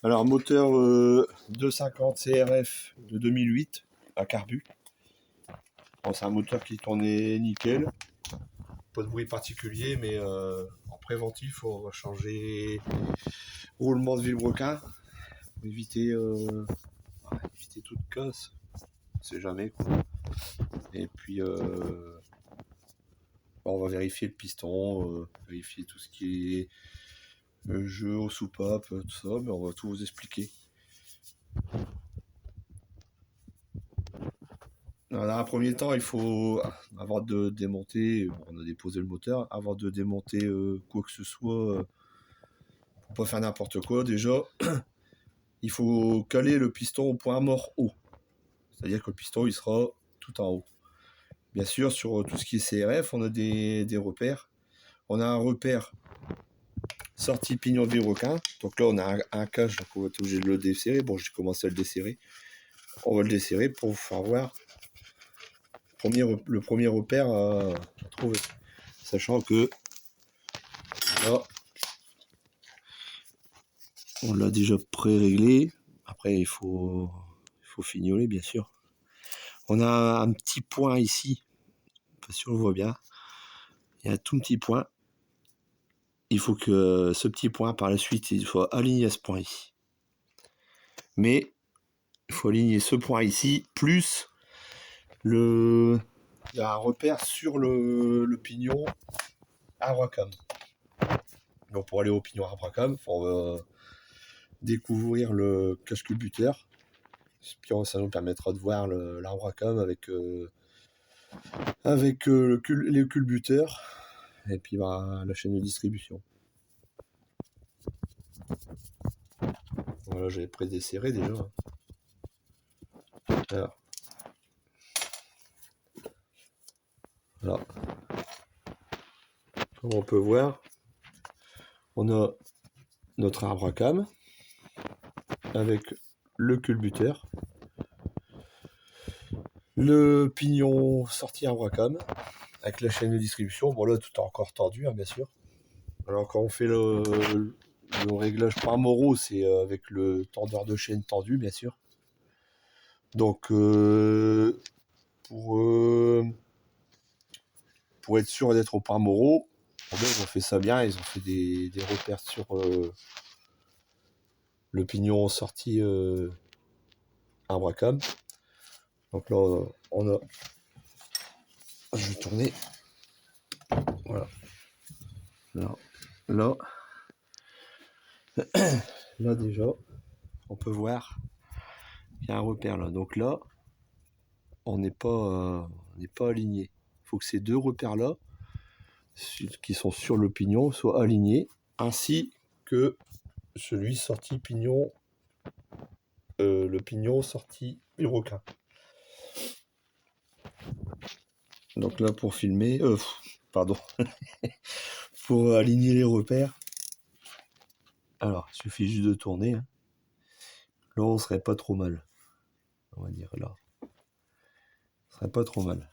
Alors, moteur 250 CRF de 2008 à carbu. Bon, c'est un moteur qui tournait nickel. Pas de bruit particulier, mais en préventif, on va changer roulement de vilebrequin pour éviter toute casse. On sait jamais, quoi. Et puis, on va vérifier le piston, vérifier tout ce qui est jeu aux soupapes, tout ça, mais on va tout vous expliquer. Alors, dans un premier temps, il faut, avant de démonter, on a déposé le moteur, avant de démonter quoi que ce soit, pour pas faire n'importe quoi, déjà, il faut caler le piston au point mort haut. C'est-à-dire que le piston, il sera tout en haut. Bien sûr, sur tout ce qui est CRF, on a des repères. On a un repère sortie pignon de vilebrequin. Donc là, on a un cache, donc on va être obligé de le desserrer. Bon, j'ai commencé à le desserrer. On va le desserrer pour vous faire voir le premier repère à trouver. Sachant que là, on l'a déjà pré-réglé. Après, il faut fignoler, bien sûr. On a un petit point ici. Je sais pas si on le voit bien. Il y a un tout petit point. Il faut que ce petit point, par la suite, il faut aligner à ce point ici. Mais il faut aligner ce point ici, plus il y a un repère sur le pignon Abracam. Donc pour aller au pignon Abracam, il faut découvrir le cache-culbuteur. Puis ça nous permettra de voir l'Abracam avec les culbuteurs et puis la chaîne de distribution. Voilà, j'avais pré-desserré déjà. Alors. Voilà. Comme on peut voir, on a notre Abracam avec le culbuteur, le pignon sorti Abracam avec la chaîne de distribution. Bon, là, tout est encore tordu, hein, bien sûr. Alors, quand on fait le réglage par Moro, c'est avec le tendeur de chaîne tendu, bien sûr. Donc, pour être sûr d'être au par Moro, ils ont fait ça bien. Ils ont fait des repères sur le pignon sorti Abracam. Donc là, on a... Je vais tourner. Voilà. Là, là déjà, on peut voir qu'il y a un repère là. Donc là, on n'est pas aligné. Il faut que ces deux repères-là, qui sont sur le pignon, soient alignés, ainsi que celui sorti pignon, le pignon sorti vilebrequin. Donc là, pour filmer, pardon, pour aligner les repères, alors, il suffit juste de tourner. Hein. Là, on serait pas trop mal. On va dire là. Ce serait pas trop mal.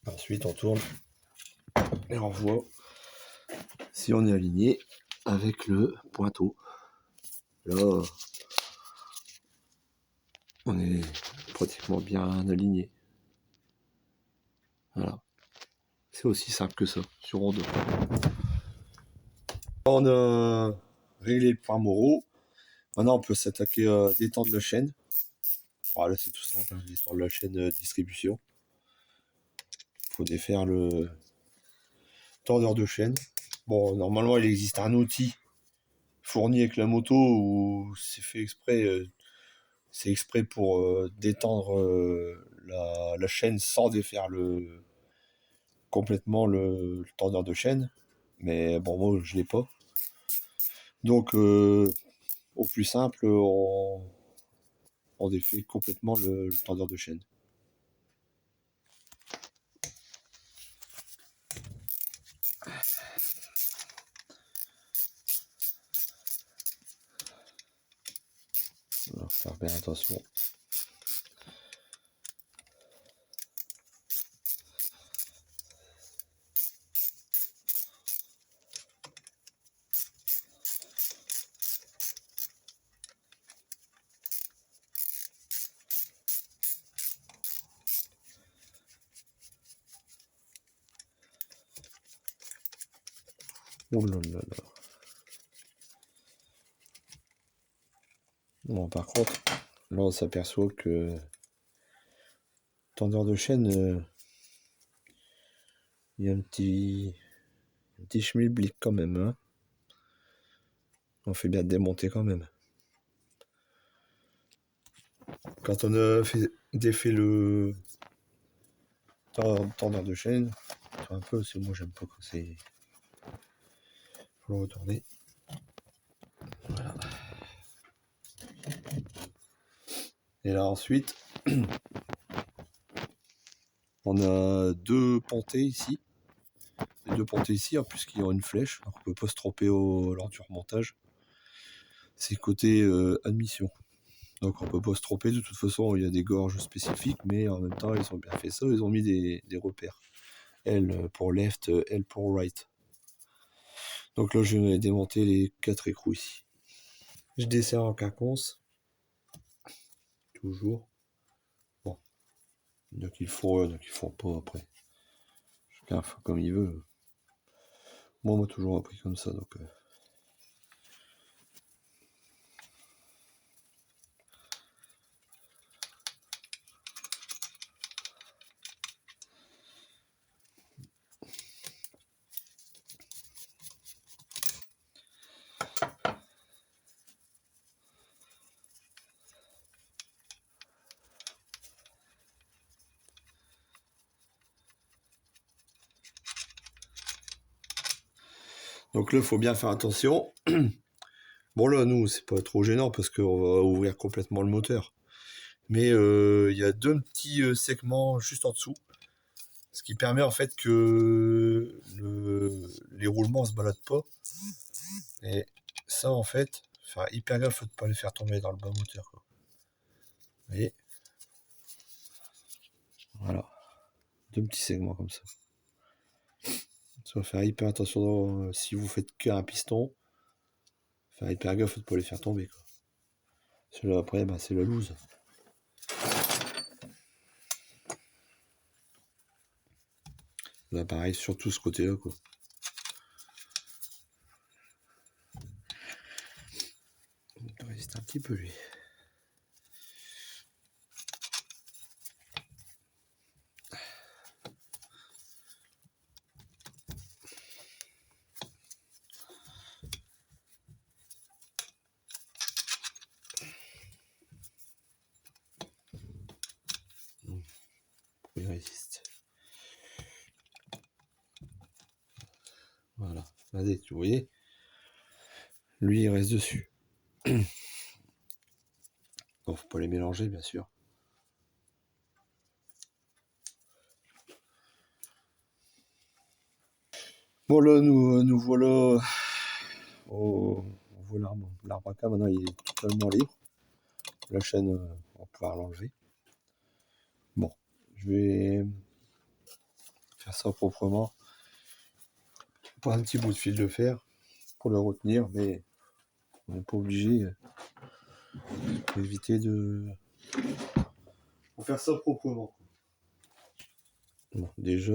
Ensuite, on tourne et on voit si on est aligné avec le pointeau. Là, on est pratiquement bien aligné. Voilà. C'est aussi simple que ça, sur Rondeau. On a réglé le point Moro. Maintenant, on peut s'attaquer à détendre la chaîne. Voilà, c'est tout simple, hein, détendre la chaîne distribution. Il faut défaire le tendeur de chaîne. Bon, normalement, il existe un outil fourni avec la moto où c'est fait exprès. C'est exprès pour détendre la chaîne sans défaire complètement le tendeur de chaîne. Mais bon, moi, je l'ai pas. Donc, au plus simple, on défait complètement le tendeur de chaîne. On va faire bien attention. Oh là là là. Bon, par contre, là on s'aperçoit que tendeur de chaîne, il y a un petit schmilblick quand même. Hein. On fait bien de démonter quand même. Quand on a défait le tendeur de chaîne, un peu, parce que moi j'aime pas quand c'est. Faut le retourner. Voilà. Et là ensuite, on a deux pontées ici. Les deux pontées ici, en plus qui ont une flèche, alors on peut pas se tromper lors du remontage. C'est côté admission. Donc on peut pas se tromper, de toute façon il y a des gorges spécifiques, mais en même temps ils ont bien fait ça, ils ont mis des repères. L pour left, L pour right. Donc là je vais démonter les 4 écrous ici. Je desserre en quinconce. Toujours. Bon. Donc il faut pas après. Chacun fait comme il veut. Moi on m'a toujours appris comme ça, donc. Donc là il faut bien faire attention. Bon là nous c'est pas trop gênant parce qu'on va ouvrir complètement le moteur. Mais il y a deux petits segments juste en dessous. Ce qui permet en fait que les roulements ne se baladent pas. Et ça en fait, faire hyper gaffe de ne pas les faire tomber dans le bas moteur. Quoi. Vous voyez. Voilà. Deux petits segments comme ça. Ça va faire hyper attention si vous faites qu'un piston. Faire hyper gaffe de ne pas les faire tomber. Quoi. Celui-là après, bah, c'est le loose. Là pareil, surtout ce côté-là. Quoi. Il doit résister un petit peu lui. Il résiste. Voilà. Allez, vous voyez, lui il reste dessus. Bon, faut pas les mélanger bien sûr. Bon là nous voilà on voit l'arbre à cain maintenant il est totalement libre. La chaîne on va pouvoir l'enlever. Bon, je vais faire ça proprement. Pas un petit bout de fil de fer pour le retenir, mais on n'est pas obligé pour éviter de faire ça proprement. Bon, déjà.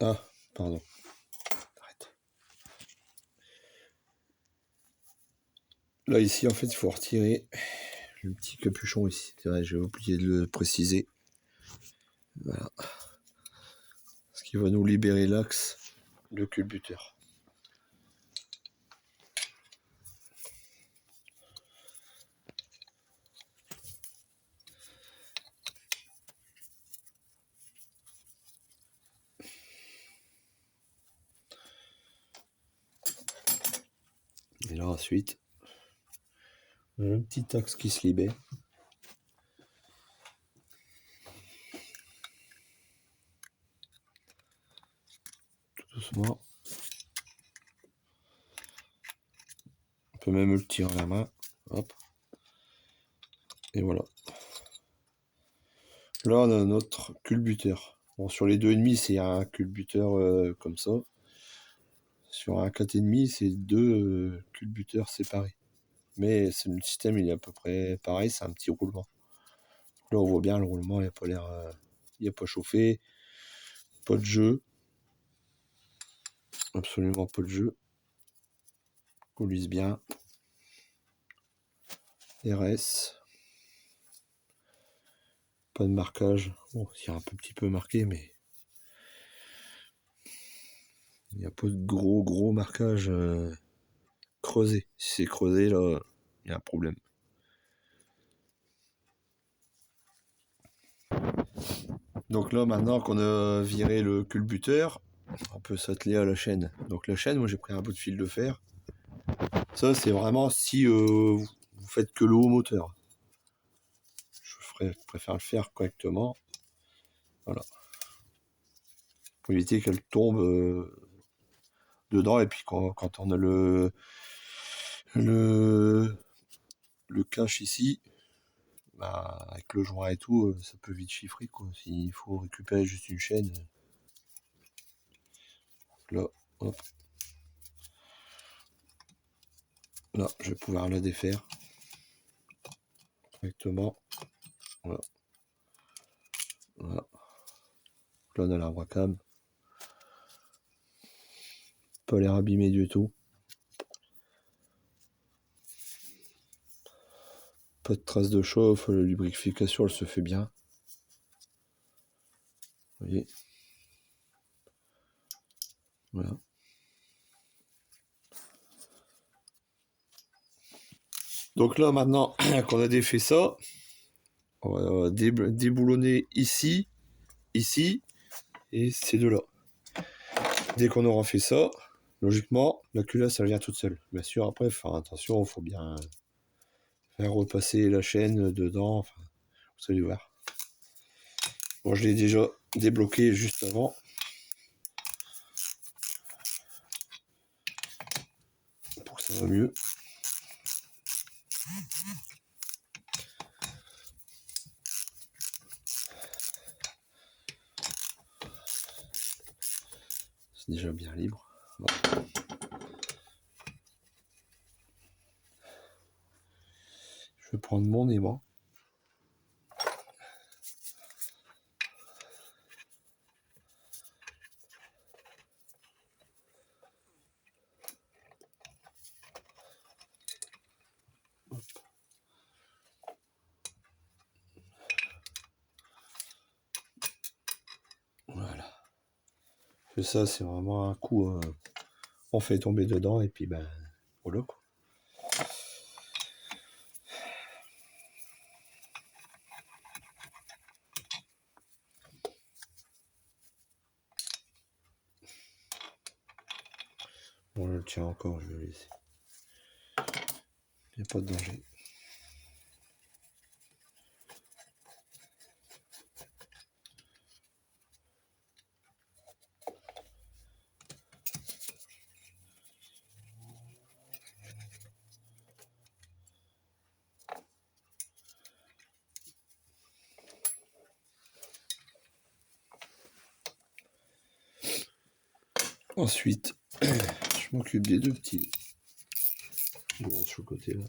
Ah, pardon. Arrête. Là ici en fait il faut retirer le petit capuchon ici. C'est vrai, j'ai oublié de le préciser. Voilà. Ce qui va nous libérer l'axe de culbuteur. Et là ensuite, on a un petit axe qui se libère. Tout doucement. On peut même le tirer à la main. Hop. Et voilà. Là on a notre culbuteur. Bon, sur les 2,5 c'est un culbuteur comme ça. Sur un 4,5 c'est deux culbuteurs séparés. Mais le système il est à peu près pareil, c'est un petit roulement. Là on voit bien le roulement, il n'a pas l'air. Il n'a pas chauffé. Pas de jeu. absolument pas de jeu. Qu'on lise bien. RS. Pas de marquage. Bon, il y a un petit peu marqué, mais il n'y a pas de gros marquage creusé. Si c'est creusé, là, il y a un problème. Donc là, maintenant qu'on a viré le culbuteur, on peut s'atteler à la chaîne. Donc la chaîne, moi j'ai pris un bout de fil de fer. Ça, c'est vraiment si vous faites que le haut moteur. Je préfère le faire correctement. Voilà. Pour éviter qu'elle tombe dedans. Et puis quand on a le cache ici, bah, avec le joint et tout, ça peut vite chiffrer, quoi. S'il faut récupérer juste une chaîne. Là, hop. Là, je vais pouvoir la défaire correctement. Voilà. Voilà. Là, on a la Wacam. Pas l'air abîmé du tout. Pas de traces de chauffe, la lubrification elle se fait bien. Vous voyez. Voilà. Donc là maintenant qu'on a défait ça, on va déboulonner ici, ici et ces deux-là. Dès qu'on aura fait ça, logiquement, la culasse elle vient toute seule. Bien sûr, après, faire attention, il faut bien faire repasser la chaîne dedans. Enfin, vous allez voir. Bon, je l'ai déjà débloqué juste avant. Pour que ça va mieux. C'est déjà bien libre. Bon. Je vais prendre mon aimant. Voilà. Et ça, c'est vraiment un coup. On fait tomber dedans et puis ben voilà quoi. Bon, je le tiens encore, je vais le laisser. Il n'y a pas de danger. Ensuite, je m'occupe des deux petits. Bon, sur le côté là.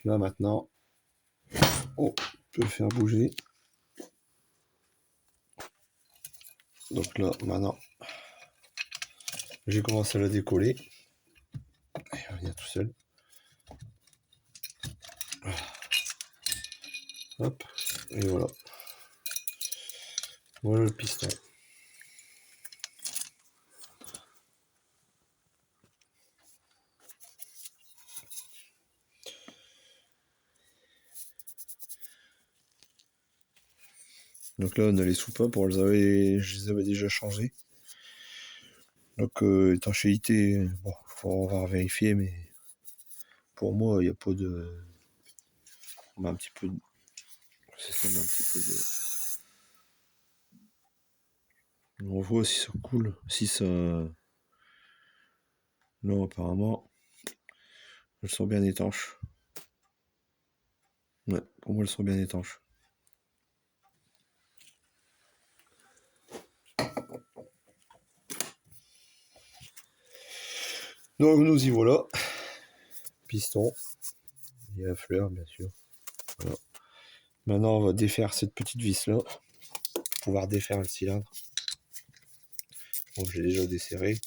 Là maintenant, on peut le faire bouger. Donc là maintenant, j'ai commencé à la décoller. Il revient tout seul. Hop, et voilà. Voilà le piston. Donc là on a les soupapes, je les avais déjà changées. Donc étanchéité, bon, on va vérifier, mais pour moi il n'y a pas de. On met un petit peu de. C'est ça, on met un petit peu de. On voit si ça coule, si ça. Non, apparemment, elles sont bien étanches. Ouais, pour moi, elles sont bien étanches. Donc nous y voilà. Piston. Et la fleur, bien sûr. Voilà. Maintenant, on va défaire cette petite vis-là. Pour pouvoir défaire le cylindre. Donc j'ai déjà desserré.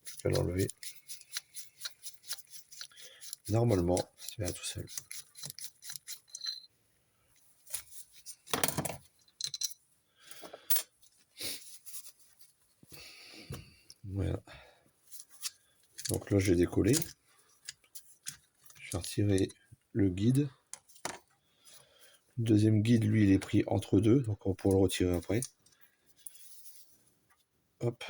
Je vais l'enlever. Normalement, ça va tout seul. Voilà. Donc là, j'ai décollé. Je vais retirer le guide. Le deuxième guide, lui, il est pris entre deux, donc on pourra le retirer après. Hop.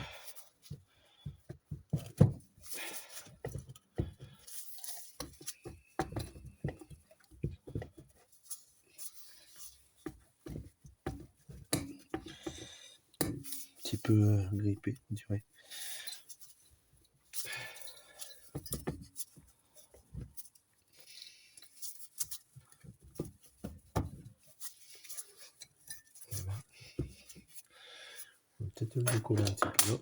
Un petit peu grippé, on dirait. Voilà. On va peut-être le décoller un petit peu.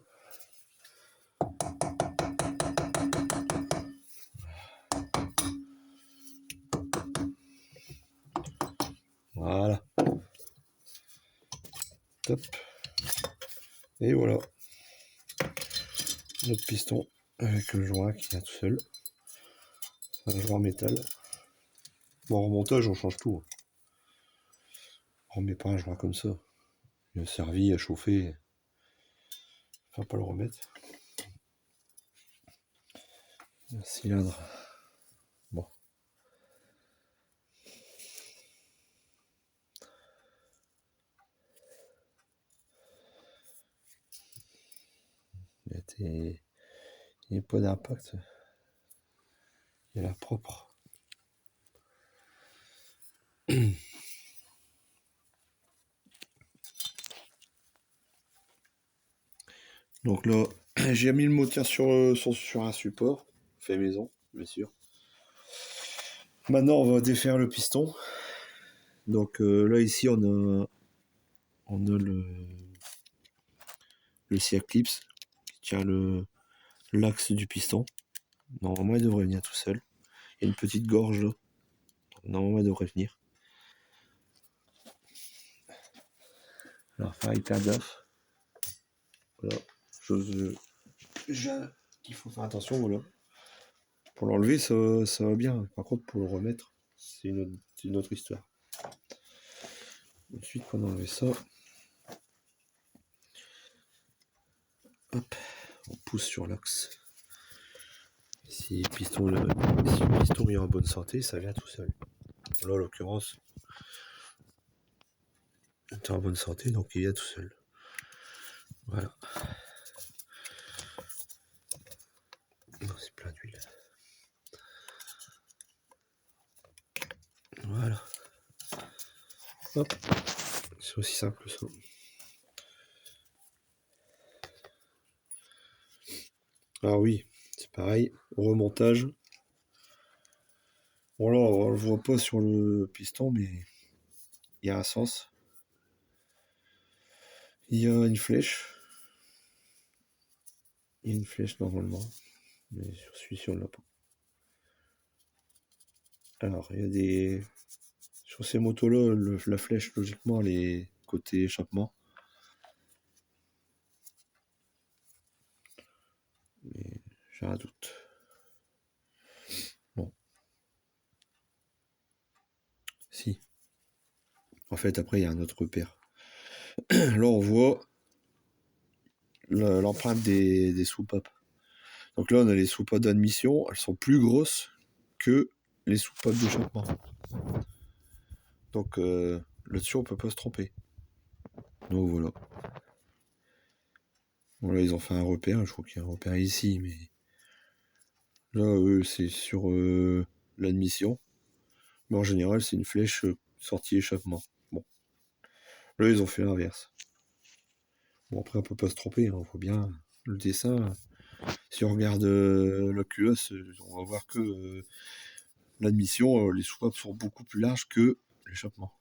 Voilà. Top. Et voilà. Notre piston avec le joint qui vient tout seul. Un joint en métal. Bon, en remontage, on change tout. On remet pas un joint comme ça. Il a servi à chauffer. Enfin, pas le remettre. Un cylindre. Bon. Il n'y a pas d'impact. Il a l'air propre. Donc là, j'ai mis le moteur sur un support, fait maison, bien sûr. Maintenant, on va défaire le piston. Donc là, ici, on a le C-clips qui tient l'axe du piston. Normalement, il devrait venir tout seul. Il y a une petite gorge là. Normalement, il devrait venir. Alors, faire hyper gaffe. Voilà. Chose qu'il faut faire attention, voilà. Pour l'enlever, ça va bien. Par contre, pour le remettre, c'est une autre histoire. Ensuite, pour enlever ça, hop, on pousse sur l'axe. Si le piston est en bonne santé, ça vient tout seul. Là, en l'occurrence, il est en bonne santé, donc il vient tout seul. Voilà. Non, c'est plein d'huile. Voilà. Hop. C'est aussi simple que ça. Alors oui, c'est pareil. Remontage. Bon là, on le voit pas sur le piston, mais il y a un sens. Il y a une flèche. Il y a une flèche normalement. Mais sur celui-ci, on l'a pas. Alors, il y a des... Sur ces motos-là, la flèche, logiquement, elle est côté échappement. Mais j'ai un doute. Bon. Si. En fait, après, il y a un autre repère. Là, on voit l'empreinte des soupapes. Donc là, on a les soupapes d'admission. Elles sont plus grosses que les soupapes d'échappement. Donc là-dessus, on peut pas se tromper. Donc voilà. Voilà, ils ont fait un repère. Je crois qu'il y a un repère ici, mais là, eux, c'est sur l'admission. Mais en général, c'est une flèche sortie échappement. Bon. Là, ils ont fait l'inverse. Bon, après, on peut pas se tromper. On voit bien le dessin. Si on regarde la culasse, on va voir que l'admission, les soupapes sont beaucoup plus larges que l'échappement.